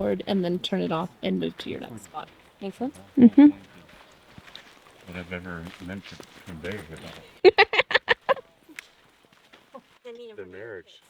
cord and then turn it off and move to your next spot. Make sense? Mm-hmm. What I've ever meant to convey about the marriage.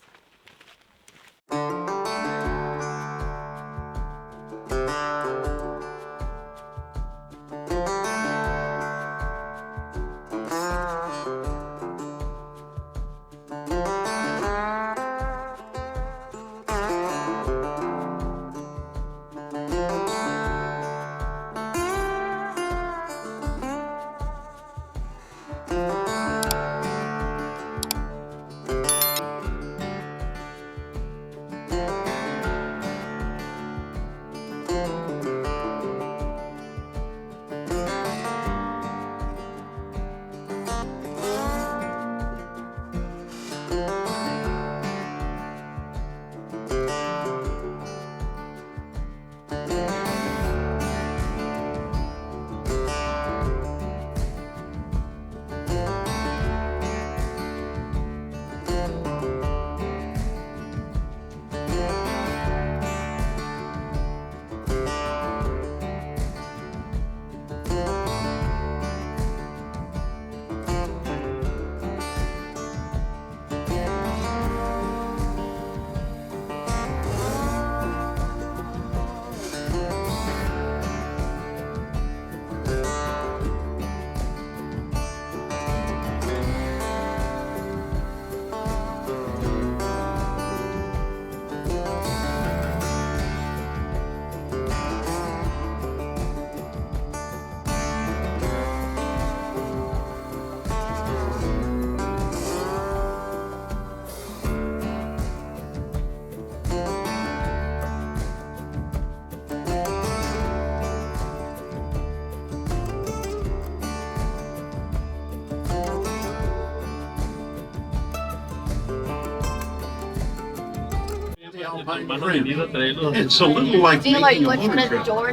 It's a little like. Do you like look at the door?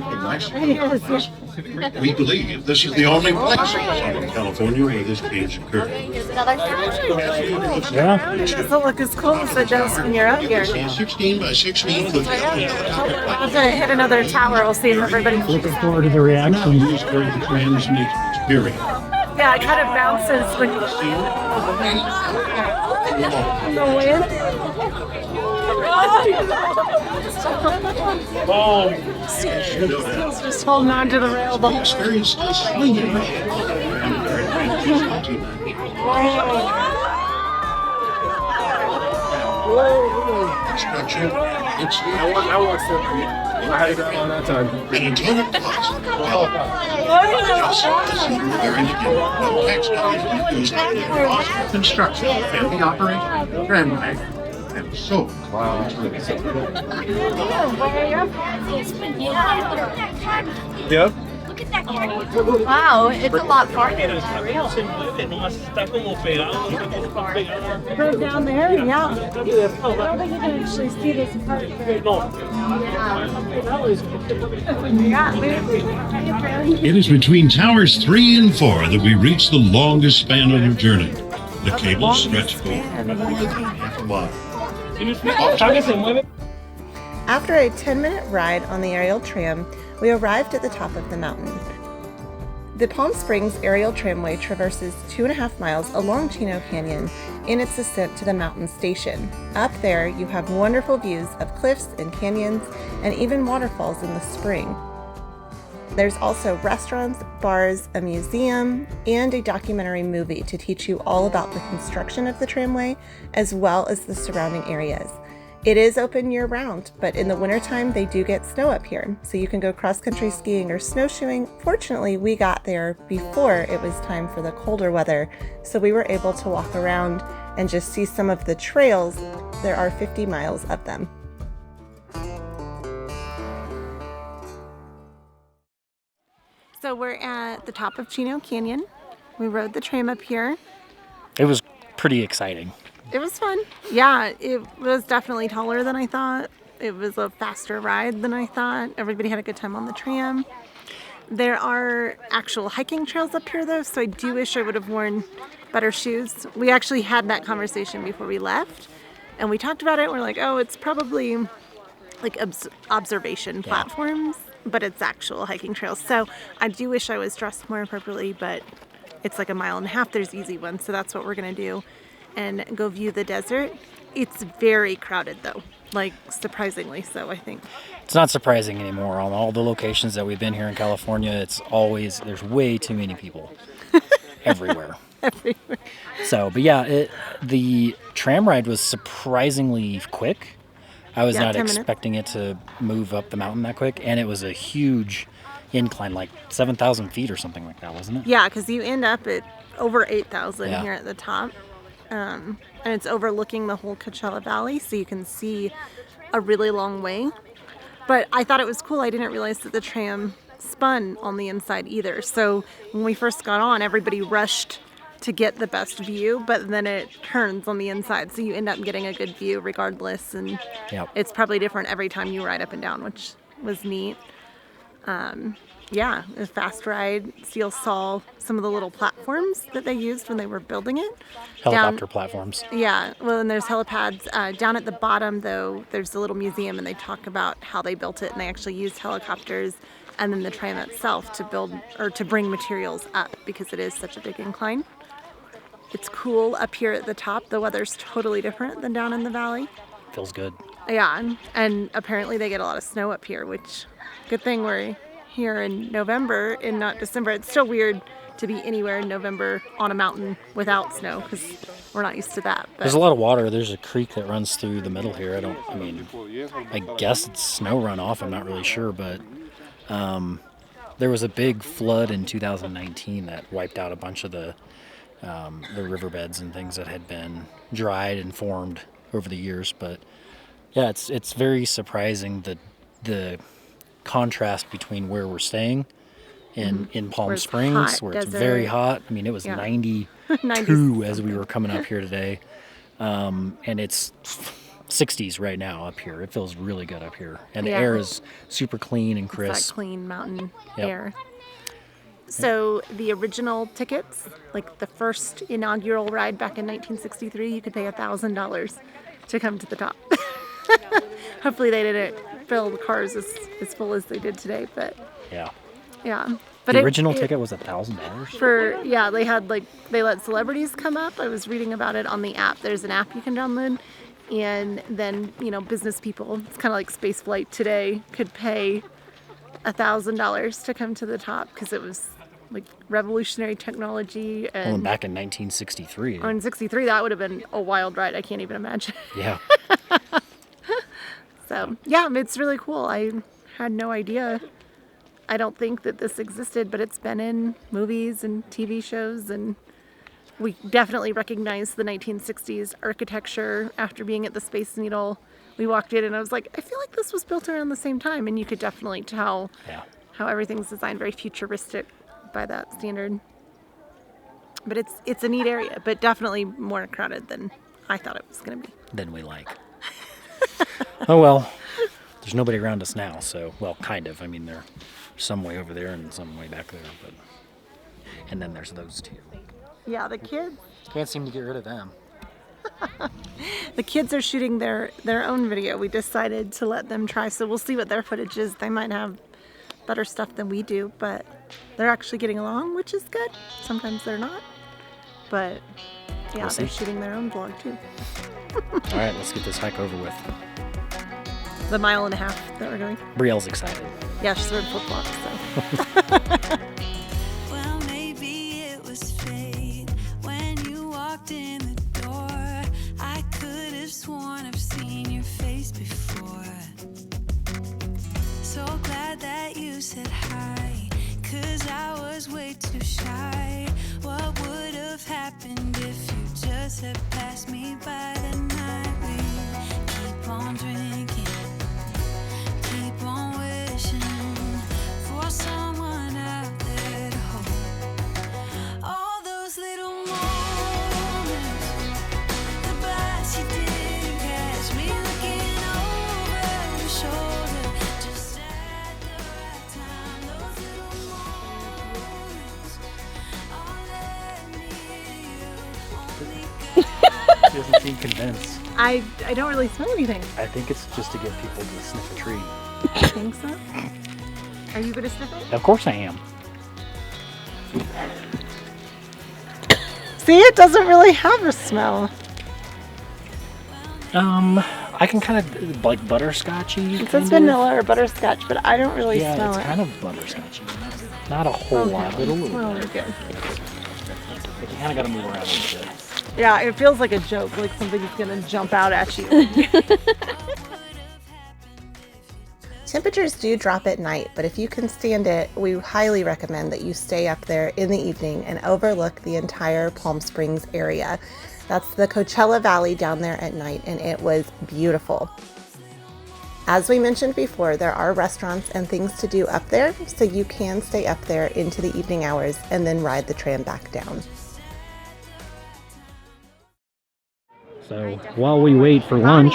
We believe this is the only place in California where this case occurred. Yeah. It doesn't look as cool as it does when you're out here. 16 by 16 foot. I'm gonna hit another tower. We'll see if everybody. Looking forward to the reaction. Used for the transmit experience. Yeah, it kind of bounces when you in the wind. Oh, Just holding on to the rail the whole Experience is swinging. Construction. It's I had it on that time. an antenna plus. They're indicating no tax dollars used in cost of construction and the operation of tramway. And so, Yep. Wow, it's a lot farther. road down there. Yeah. I don't think you can actually see this part very well. it is between towers 3 and 4 that we reach the longest span of our journey. The cable stretched for half a mile. After a 10-minute ride on the aerial tram, we arrived at the top of the mountain. The Palm Springs aerial tramway traverses 2.5 miles along Chino Canyon in its ascent to the mountain station. Up there, you have wonderful views of cliffs and canyons and even waterfalls in the spring. There's also restaurants, bars, a museum, and a documentary movie to teach you all about the construction of the tramway as well as the surrounding areas. It is open year-round, but in the wintertime they do get snow up here, so you can go cross-country skiing or snowshoeing. Fortunately, we got there before it was time for the colder weather, so we were able to walk around and just see some of the trails. There are 50 miles of them. So we're at the top of Chino Canyon. We rode the tram up here. It was pretty exciting. It was fun. Yeah, it was definitely taller than I thought. It was a faster ride than I thought. Everybody had a good time on the tram. There are actual hiking trails up here though, so I do wish I would have worn better shoes. We actually had that conversation before we left, and we talked about it. We're like, oh, it's probably like observation platforms, but it's actual hiking trails. So I do wish I was dressed more appropriately, but it's like 1.5 miles. There's easy ones, so that's what we're gonna do, and go view the desert. It's very crowded though, like surprisingly so, I think. It's not surprising anymore. On all the locations that we've been here in California, it's always, there's way too many people everywhere. Everywhere. So, but yeah, the tram ride was surprisingly quick. I was not 10 minutes. expecting it to move up the mountain that quick, and it was a huge incline, like 7,000 feet or something like that, wasn't it? Yeah, because you end up at over 8,000 Yeah. here at the top. And it's overlooking the whole Coachella Valley, so you can see a really long way. But I thought it was cool. I didn't realize that the tram spun on the inside either. So when we first got on, everybody rushed to get the best view, but then it turns on the inside, so you end up getting a good view regardless. And Yep. it's probably different every time you ride up and down, which was neat. Yeah, a fast ride. Seal saw some of the little platforms that they used when they were building it. Helicopter platforms. Yeah, well, and there's helipads. Down at the bottom, though, there's a little museum, and they talk about how they built it, and they actually used helicopters and then the tram itself to build or to bring materials up because it is such a big incline. It's cool up here at the top. The weather's totally different than down in the valley. Feels good. Yeah, and apparently they get a lot of snow up here, which good thing we're here in November and not December. It's still weird to be anywhere in November on a mountain without snow because we're not used to that. But There's a lot of water. There's a creek that runs through the middle here. I guess it's snow runoff. I'm not really sure, but there was a big flood in 2019 that wiped out a bunch of the riverbeds and things that had been dried and formed over the years. But yeah, it's very surprising the contrast between where we're staying in Palm Where it's Springs, hot, where it's desert. very hot. I mean, it was Yeah. 92 as we were coming up here today, and it's 60s right now up here. It feels really good up here, and the Yeah. air is super clean and it's that crisp. clean mountain Yep. air. So the original tickets, like the first inaugural ride back in 1963, you could pay $1,000 to come to the top. Hopefully they didn't fill the cars as full as they did today, but Yeah. yeah. But The original ticket was $1,000. they had they let celebrities come up. I was reading about it on the app. There's an app you can download, and then business people, it's kind of like space flight today, could pay $1,000 to come to the top because it was like revolutionary technology. Well, And back in 1963. in '63, that would have been a wild ride. I can't even imagine. Yeah. So yeah, it's really cool. I had no idea. I don't think that this existed, but it's been in movies and TV shows, and we definitely recognize the 1960s architecture after being at the Space Needle. We walked in and I was like, I feel like this was built around the same time, and you could definitely tell Yeah. how everything's designed very futuristic by that standard. But it's a neat area, but definitely more crowded than I thought it was going to be. Than we like. Oh well, there's nobody around us now, so, well, kind of. I mean, there's some way over there and some way back there, but, and then there's those two. Yeah, the kids. Can't seem to get rid of them. The kids are shooting their own video. We decided to let them try, so we'll see what their footage is. They might have better stuff than we do, but they're actually getting along, which is good. Sometimes they're not, but yeah, We'll see. they're shooting their own vlog too. All right, let's get this hike over with. The 1.5 miles that we're doing. Brielle's excited. Yeah, she's wearing flip-flops, so. Well, maybe it was fate when you walked in the door. I could have sworn I've seen your face before. So glad that you said hi, 'cause I was way too shy. What would have happened if you just had passed me by the night? We keep on drinking, keep on wishing for someone out there to hold. All those little moments, the bites you didn't catch, me looking over your shoulder, just at the right time. Those little moments all led me to you. Only God She doesn't seem convinced. I don't really smell anything. I think it's just to get people to sniff a tree. I think so. Are you gonna sniff it? Of course I am. See, it doesn't really have a smell. I can kind of like butterscotchy. It says vanilla or butterscotch, but I don't really Yeah, smell it's it. kind of butterscotchy. Not a whole lot, but a little Well, bit. we're good. But you kind of got to move around a little bit. Yeah, it feels like a joke, like something's gonna jump out at you. Temperatures do drop at night, but if you can stand it, we highly recommend that you stay up there in the evening and overlook the entire Palm Springs area. That's the Coachella Valley down there at night, and it was beautiful. As we mentioned before, there are restaurants and things to do up there, so you can stay up there into the evening hours and then ride the tram back down. So while we wait for lunch,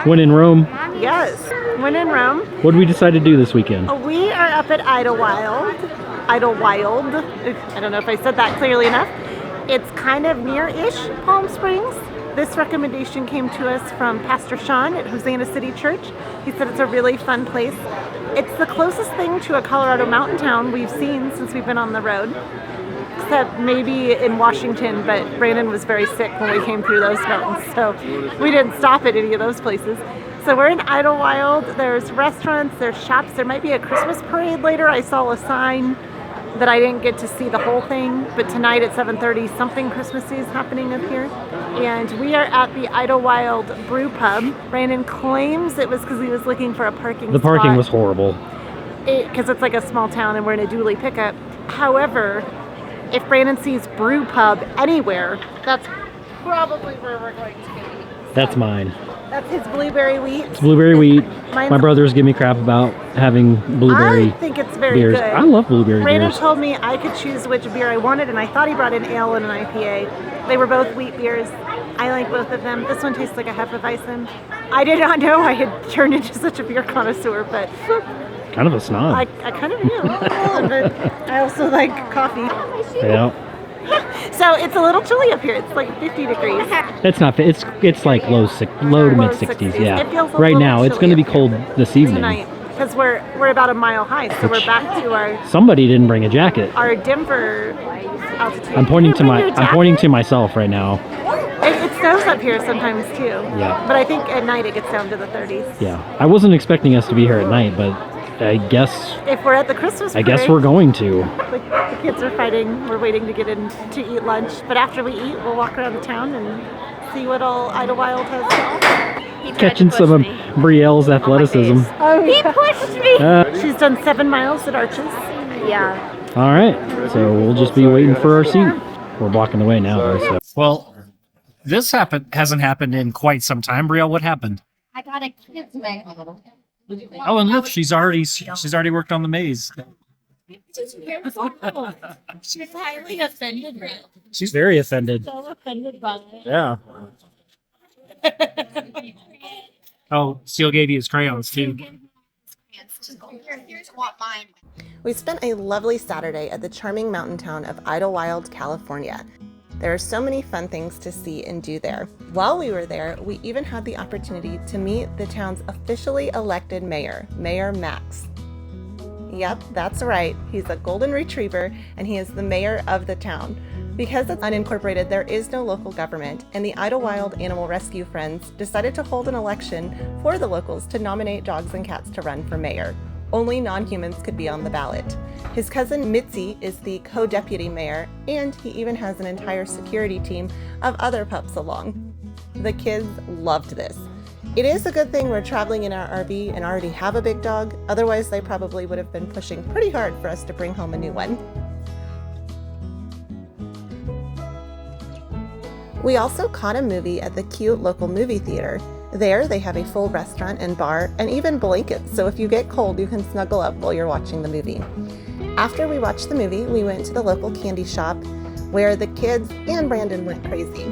when in Rome, Yes, when in Rome, what did we decide to do this weekend? we are up at Idyllwild. Idyllwild. I don't know if I said that clearly enough. It's kind of near-ish Palm Springs. This recommendation came to us from Pastor Sean at Hosanna City Church. He said it's a really fun place. It's the closest thing to a Colorado mountain town we've seen since we've been on the road, except maybe in Washington, but Brandon was very sick when we came through those mountains, so we didn't stop at any of those places. So we're in Idyllwild. There's restaurants, there's shops. There might be a Christmas parade later. I saw a sign that I didn't get to see the whole thing, but tonight at 7:30 something Christmassy is happening up here. And we are at the Idyllwild Brew Pub. Brandon claims it was because he was looking for a parking spot. The parking was horrible. Because it's like a small town and we're in a dually pickup. However, if Brandon sees Brew Pub anywhere, that's probably where we're going to get eat. That's mine. That's his blueberry wheat. It's blueberry wheat. Mine's- My brothers give me crap about having blueberry I think it's very beers. good. I love blueberry Brandon beers. told me I could choose which beer I wanted, and I thought he brought an ale and an IPA. They were both wheat beers. I like both of them. This one tastes like a Hefeweizen. I did not know I had turned into such a beer connoisseur, but Kind of a snob. I kind of am. But I also like coffee. Yeah. So it's a little chilly up here. It's like 50 degrees. It's not. It's like low to mid 60s. 60s. Yeah. It feels a Right little now, it's going to be chilly up cold this evening. tonight because we're about a mile high, so we're back to Somebody didn't bring a jacket. our Denver altitude. I'm pointing You to bring your I'm pointing to jacket? myself right now. It snows up here sometimes too. Yeah. But I think at night it gets down to the 30s. Yeah. I wasn't expecting us to be here at night, but I guess If we're at the Christmas I parade, guess we're going to. the kids are fighting. We're waiting to get in to eat lunch. But after we eat, we'll walk around the town and see what all Idyllwild has to offer. Catching some of Brielle's athleticism. Oh, He pushed me. She's done 7 miles at Arches. Yeah. All right. So we'll just be waiting for our seat. We're walking away now, though. So. Well, this hasn't happened in quite some time. Brielle, what happened? I got a kid's mail. Oh, and look, she's already worked on the maze. She's highly offended. She's very offended. So offended by it. Yeah. Oh, Seal gave you his crayons too. We spent a lovely Saturday at the charming mountain town of Idyllwild, California. There are so many fun things to see and do there. While we were there, we even had the opportunity to meet the town's officially elected mayor, Mayor Max. Yep, that's right. He's a golden retriever and he is the mayor of the town. Because it's unincorporated, there is no local government, and the Idyllwild Animal Rescue Friends decided to hold an election for the locals to nominate dogs and cats to run for mayor. Only non-humans could be on the ballot. His cousin Mitzi is the co-deputy mayor, and he even has an entire security team of other pups along. The kids loved this. It is a good thing we're traveling in our RV and already have a big dog, otherwise they probably would have been pushing pretty hard for us to bring home a new one. We also caught a movie at the cute local movie theater. There, they have a full restaurant and bar, and even blankets, so if you get cold, you can snuggle up while you're watching the movie. After we watched the movie, we went to the local candy shop, where the kids and Brandon went crazy.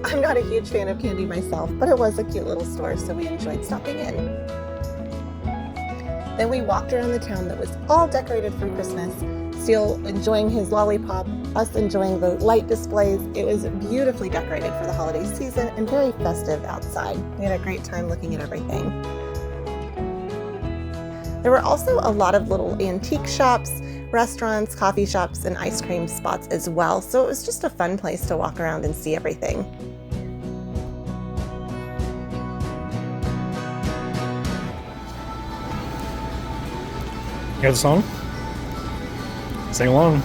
I'm not a huge fan of candy myself, but it was a cute little store, so we enjoyed stopping in. Then we walked around the town that was all decorated for Christmas, still enjoying his lollipop, us enjoying the light displays. It was beautifully decorated for the holiday season and very festive outside. We had a great time looking at everything. There were also a lot of little antique shops, restaurants, coffee shops, and ice cream spots as well, so it was just a fun place to walk around and see everything. You hear the song? Sing along.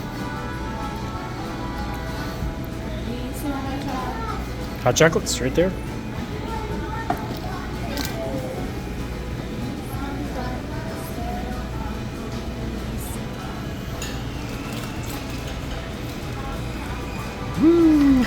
Hot chocolates right there. Woo!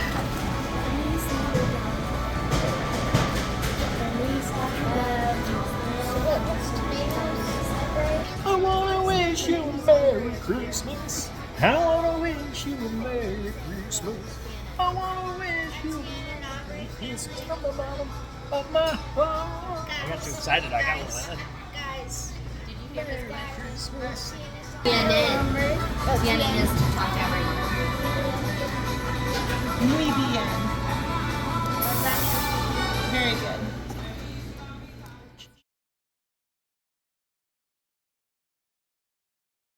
I wanna wish you a Merry Christmas. I wanna wish you a Merry Christmas. I wanna wish you a Merry Christmas from the bottom of my heart. I got too excited. I got one. Guys, did you hear his Christmas? CNN is to talk to everyone.